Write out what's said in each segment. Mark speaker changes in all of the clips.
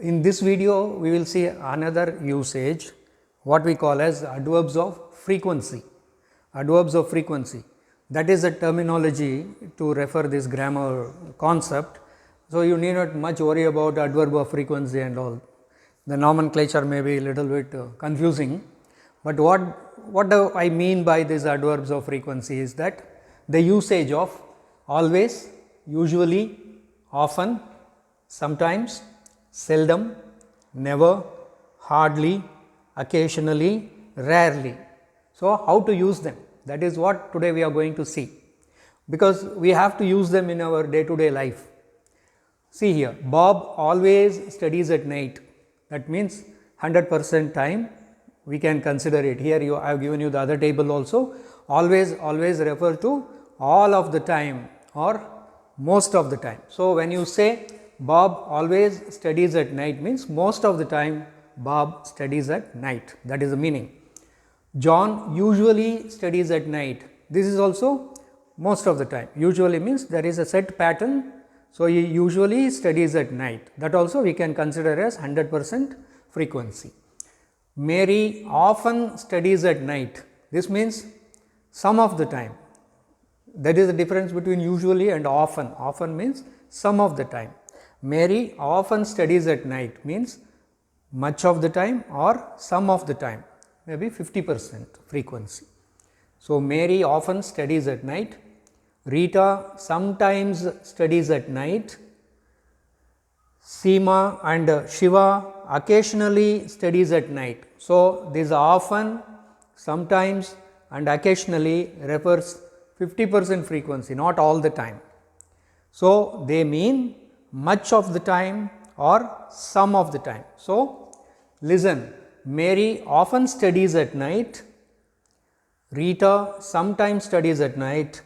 Speaker 1: In this video, we will see another usage, what we call as adverbs of frequency. Adverbs of frequency, that is a terminology to refer this grammar concept. So, you need not much worry about adverb of frequency and all. The nomenclature may be a little bit confusing, but what do I mean by these adverbs of frequency is that the usage of always, usually, often, sometimes, seldom, never, hardly, occasionally, rarely. So, how to use them, that is what today we are going to see, because we have to use them in our day to day life. See here, Bob always studies at night, that means 100% time we can consider it. Here I have given you the other table also, always refer to all of the time or most of the time. So, when you say Bob always studies at night means most of the time Bob studies at night, that is the meaning. John usually studies at night, this is also most of the time. Usually means there is a set pattern, so he usually studies at night, that also we can consider as 100% frequency. Mary often studies at night, this means some of the time. That is the difference between usually and often. Often means some of the time. Mary often studies at night means much of the time or some of the time, maybe 50% frequency. So, Mary often studies at night. Rita sometimes studies at night. Seema and Shiva occasionally studies at night. So, this often, sometimes and occasionally refers 50% frequency, not all the time. So, they mean much of the time or some of the time. So, listen, Mary often studies at night, Rita sometimes studies at night,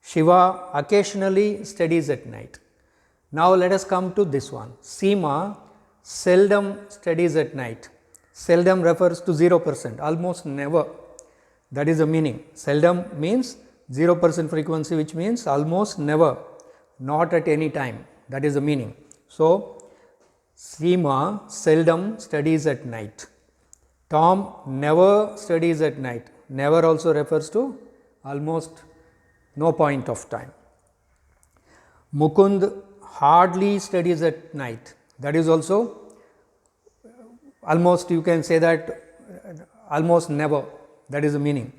Speaker 1: Shiva occasionally studies at night. Now, let us come to this one. Seema seldom studies at night. Seldom refers to 0%, almost never, that is the meaning. Seldom means 0% frequency, which means almost never, not at any time, that is the meaning. So, Seema seldom studies at night. Tom never studies at night, never also refers to almost no point of time. Mukund hardly studies at night, that is also almost, you can say that almost never, that is the meaning.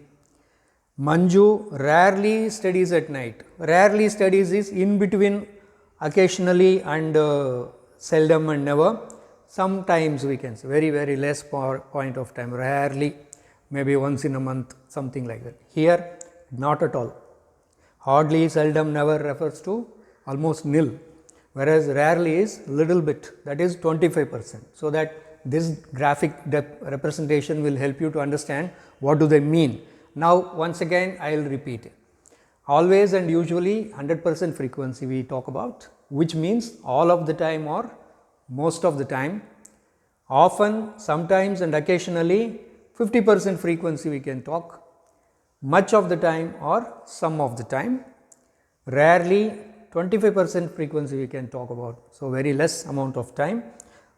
Speaker 1: Manju rarely studies at night, rarely studies is in between occasionally and seldom and never, sometimes we can say very less point of time, rarely, maybe once in a month, something like that. Here not at all, hardly, seldom, never refers to almost nil, whereas rarely is little bit, that is 25%. So, that this graphic representation will help you to understand what do they mean. Now, once again I will repeat it. Always and usually 100% frequency we talk about, which means all of the time or most of the time. Often, sometimes and occasionally 50% frequency we can talk, much of the time or some of the time. Rarely 25% frequency we can talk about, so very less amount of time,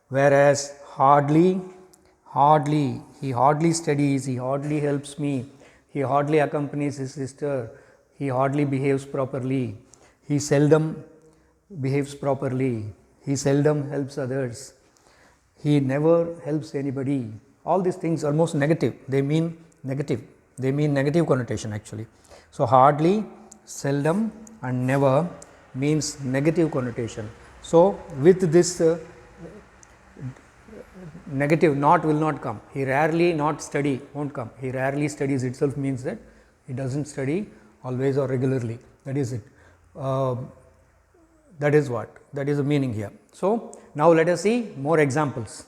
Speaker 1: whereas hardly, he hardly studies, he hardly helps me, he hardly accompanies his sister, he hardly behaves properly, he seldom behaves properly, he seldom helps others, he never helps anybody. All these things are almost negative, they mean negative connotation actually. So, hardly, seldom and never means negative connotation. So, with this negative not will not come, he rarely not study won't come, he rarely studies itself means that he does not study always or regularly, that is it. That is what, that is the meaning here. So, now let us see more examples.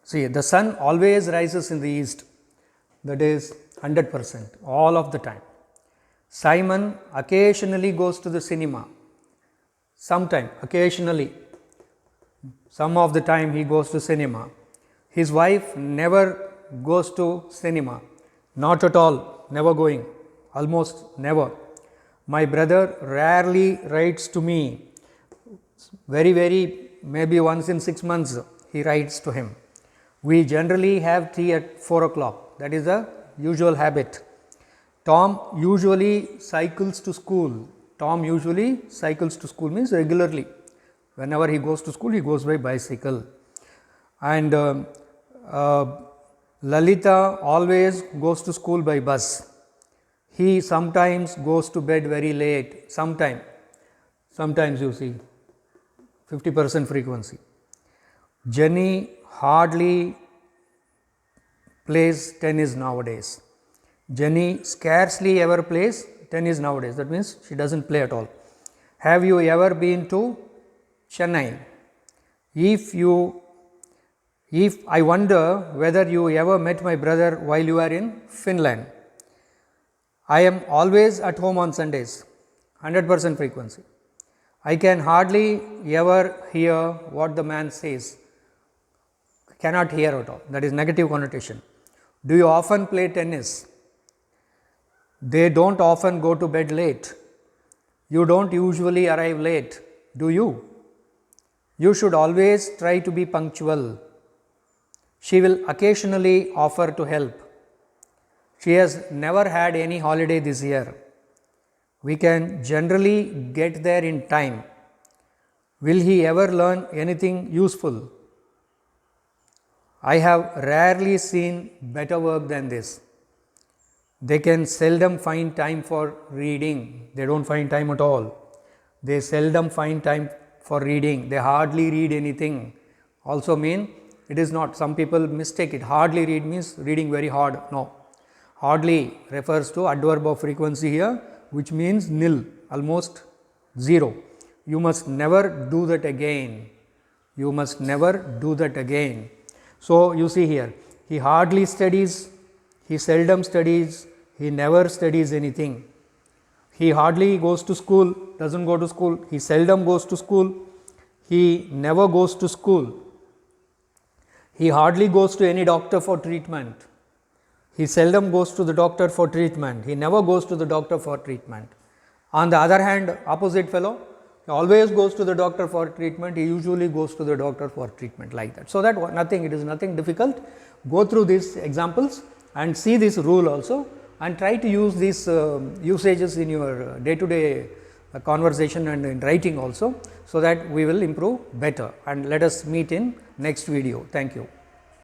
Speaker 1: See, the sun always rises in the east, that is 100%, all of the time. Simon occasionally goes to the cinema, sometime, occasionally, some of the time he goes to cinema. His wife never goes to cinema, not at all, never going, almost never. My brother rarely writes to me, very maybe once in 6 months he writes to him. We generally have tea at 4 o'clock, that is a usual habit. Tom usually cycles to school. Tom usually cycles to school means regularly. Whenever he goes to school, he goes by bicycle. And Lalita always goes to school by bus. He sometimes goes to bed very late, sometimes you see 50% frequency. Jenny hardly plays tennis nowadays. Jenny scarcely ever plays tennis nowadays, that means she does not play at all. Have you ever been to Chennai? If I wonder whether you ever met my brother while you are in Finland. I am always at home on Sundays, 100% frequency. I can hardly ever hear what the man says, cannot hear at all, that is negative connotation. Do you often play tennis? They do not often go to bed late. You do not usually arrive late, do you? You should always try to be punctual. She will occasionally offer to help. She has never had any holiday this year. We can generally get there in time. Will he ever learn anything useful? I have rarely seen better work than this. They can seldom find time for reading. They do not find time at all. They seldom find time for reading. They hardly read anything. Also mean it is not, some people mistake it. Hardly read means reading very hard. No. Hardly refers to adverb of frequency here, which means nil, almost 0. You must never do that again. You must never do that again. So, you see here, he hardly studies, he seldom studies, he never studies anything. He hardly goes to school, does not go to school, he seldom goes to school, he never goes to school. He hardly goes to any doctor for treatment. He seldom goes to the doctor for treatment. He never goes to the doctor for treatment. On the other hand, opposite fellow, he always goes to the doctor for treatment. He usually goes to the doctor for treatment, like that. So, that nothing, it is nothing difficult. Go through these examples and see this rule also, and try to use these usages in your day to day conversation and in writing also, so that we will improve better. And let us meet in next video. Thank you.